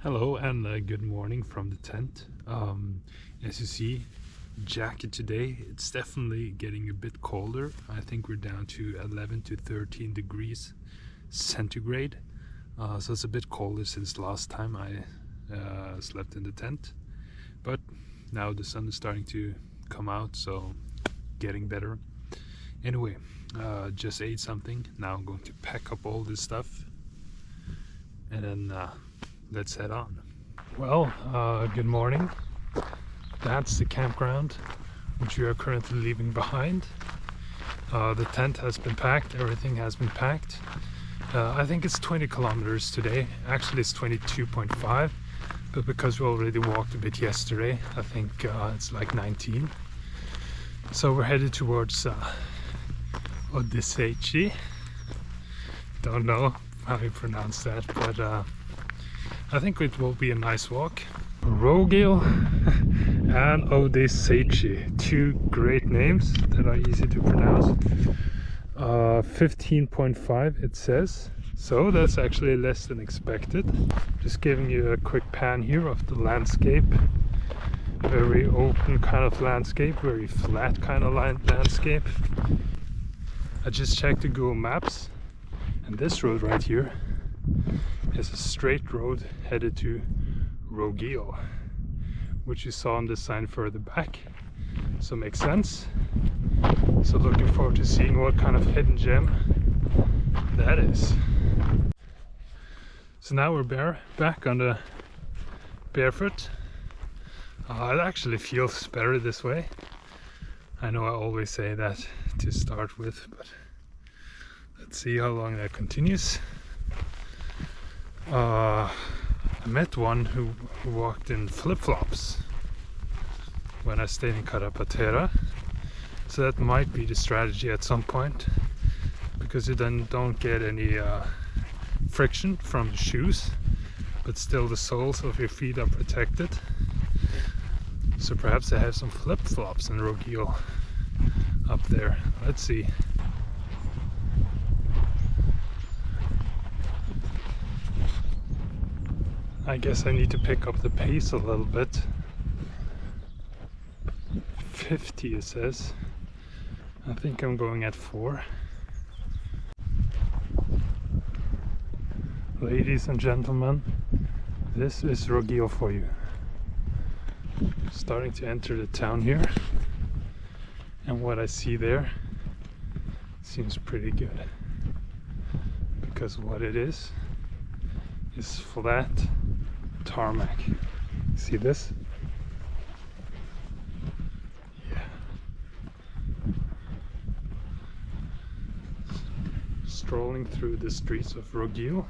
Hello and good morning from the tent. As you see, jacket today, it's definitely getting a bit colder. I think we're down to 11 to 13 degrees centigrade. So it's a bit colder since last time I slept in the tent. But now the sun is starting to come out, so getting better. Anyway, just ate something. Now I'm going to pack up all this stuff and then let's head on. Well, good morning. That's the campground which we are currently leaving behind. The tent has been packed, everything has been packed. I think it's 20 kilometers today. Actually it's 22.5, but because we already walked a bit yesterday, I think it's like 19. So we're headed towards Odeceixe. Don't know how you pronounce that, but I think it will be a nice walk. Aljezur and Odeceixe, two great names that are easy to pronounce. 15.5 it says, so that's actually less than expected. Just giving you a quick pan here of the landscape. Very open kind of landscape, very flat kind of landscape. I just checked the Google Maps, and this road right here is a straight road headed to Odeceixe, which you saw on the sign further back, so makes sense. So looking forward to seeing what kind of hidden gem that is. So now we're back on the barefoot. It actually feels better this way. I know I always say that to start with, but let's see how long that continues. I met one who walked in flip-flops when I stayed in Carapatera, so that might be the strategy at some point, because you then don't get any friction from the shoes, but still the soles of your feet are protected. So perhaps they have some flip-flops in Odeceixe up there. Let's see. I guess I need to pick up the pace a little bit. 50 it says. I think I'm going at 4. Ladies and gentlemen, this is Odeceixe for you. Starting to enter the town here, and what I see there seems pretty good, because what it is flat tarmac. See this? Yeah. Strolling through the streets of Odeceixe.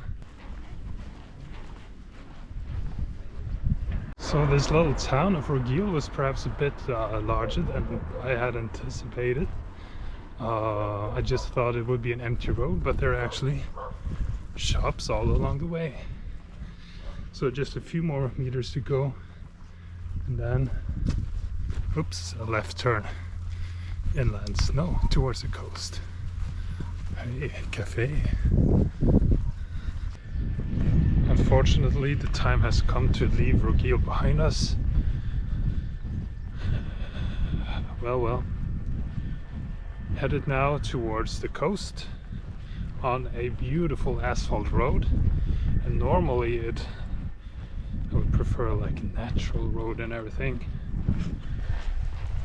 So this little town of Odeceixe was perhaps a bit larger than I had anticipated. I just thought it would be an empty road, but there are actually shops all along the way. So just a few more meters to go, and then, oops, a left turn inland, no, towards the coast. Hey, cafe. Unfortunately, the time has come to leave Odeceixe behind us. Well. Headed now towards the coast on a beautiful asphalt road. And normally I would prefer like a natural road and everything.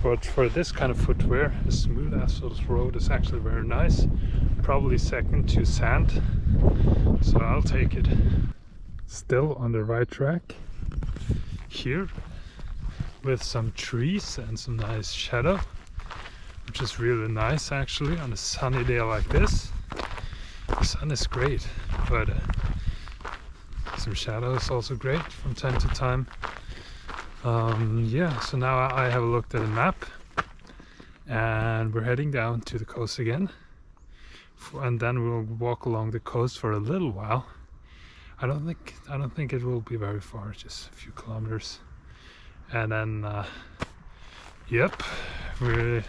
But for this kind of footwear, a smooth asphalt road is actually very nice. Probably second to sand, so I'll take it. Still on the right track here, with some trees and some nice shadow, which is really nice actually on a sunny day like this. The sun is great, but some shadow is also great from time to time. Yeah, so now I have looked at a map, and we're heading down to the coast again, and then we'll walk along the coast for a little while. I don't think it will be very far, just a few kilometers, and then yep, we're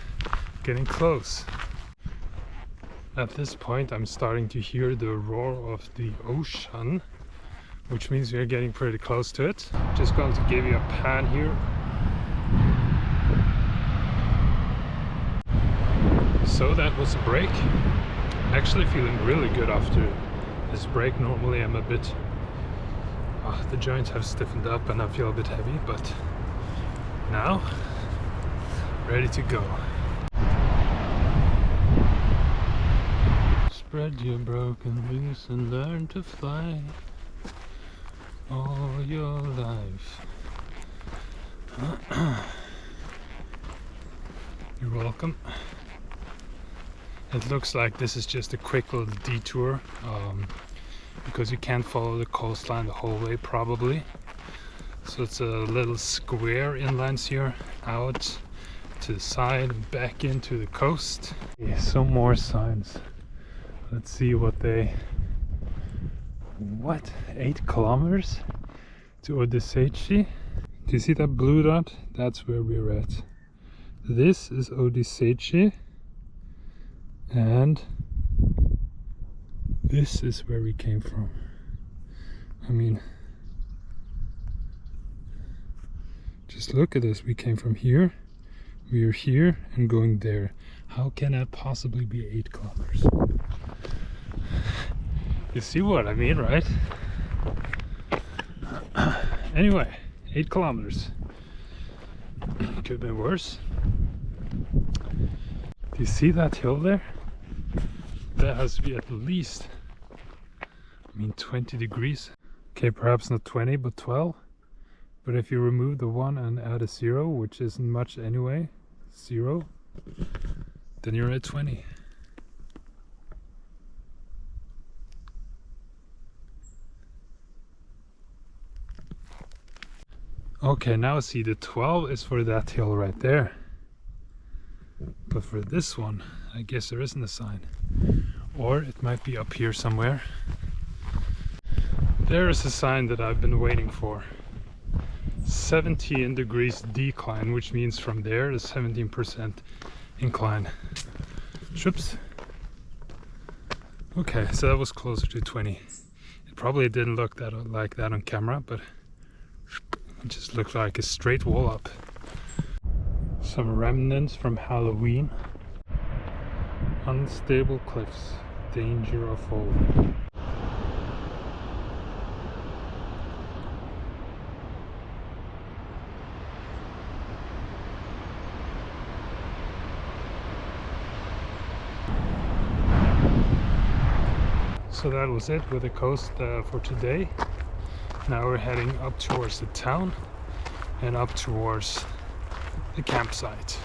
getting close. At this point I'm starting to hear the roar of the ocean, which means we are getting pretty close to it. Just going to give you a pan here. So that was a break. Actually feeling really good after this break. Normally I'm a bit the joints have stiffened up and I feel a bit heavy, but now ready to go. Spread your broken wings and learn to fly all your life. You're welcome. It looks like this is just a quick little detour because you can't follow the coastline the whole way probably. So it's a little square inlines here, out to the side and back into the coast. Yeah, some more signs. Let's see what 8 kilometers to Odeceixe. Do you see that blue dot? That's where we're at. This is Odeceixe. And this is where we came from. I mean, just look at this. We came from here, we are here and going there. How can that possibly be 8 kilometers? You see what I mean, right? Anyway, 8 kilometers. Could have been worse. Do you see that hill there? That has to be at least, 20 degrees. Okay, perhaps not 20, but 12. But if you remove the 1 and add a 0, which isn't much anyway, 0, then you're at 20. Okay, now see, the 12 is for that hill right there. But for this one, I guess there isn't a sign. Or it might be up here somewhere. There is a sign that I've been waiting for. 17 degrees decline, which means from there to 17% incline. Whoops. Okay, so that was closer to 20. It probably didn't look like that on camera, but it just looked like a straight wall up. Some remnants from Halloween. Unstable cliffs, danger of falling. So that was it with the coast for today. Now we're heading up towards the town and up towards the campsite.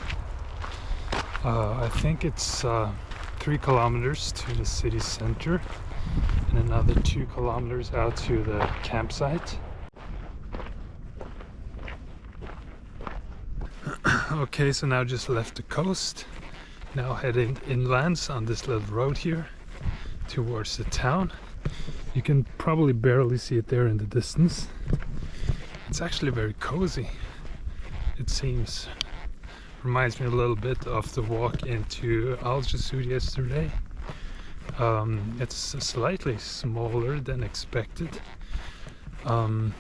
I think it's 3 kilometers to the city center and another 2 kilometers out to the campsite. Okay, so now just left the coast. Now heading inlands on this little road here towards the town. You can probably barely see it there in the distance. It's actually very cozy, it seems. Reminds me a little bit of the walk into Aljezur yesterday. It's slightly smaller than expected. I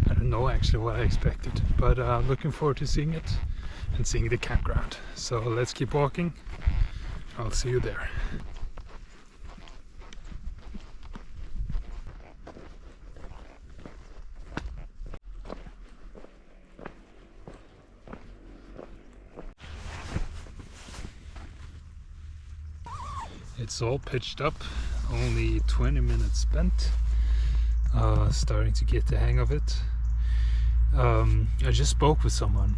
don't know actually what I expected, but looking forward to seeing it and seeing the campground. So let's keep walking. I'll see you there. It's all pitched up, only 20 minutes spent, starting to get the hang of it. I just spoke with someone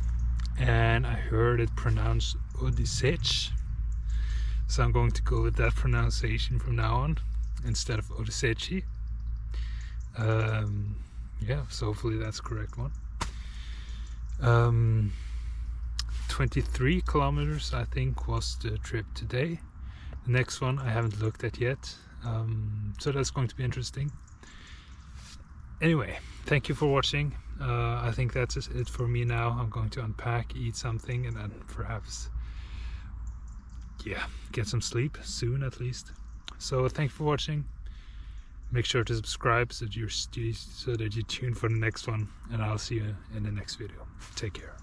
and I heard it pronounced Odeceixe, so I'm going to go with that pronunciation from now on instead of Odeceixe. Yeah, so hopefully that's the correct one. 23 kilometers I think was the trip today. The next one I haven't looked at yet, so that's going to be interesting. Anyway, thank you for watching. I think that's it for me now. I'm going to unpack, eat something, and then perhaps, yeah, get some sleep soon at least. So thank you for watching. Make sure to subscribe so that you tune for the next one, and I'll see you in the next video. Take care.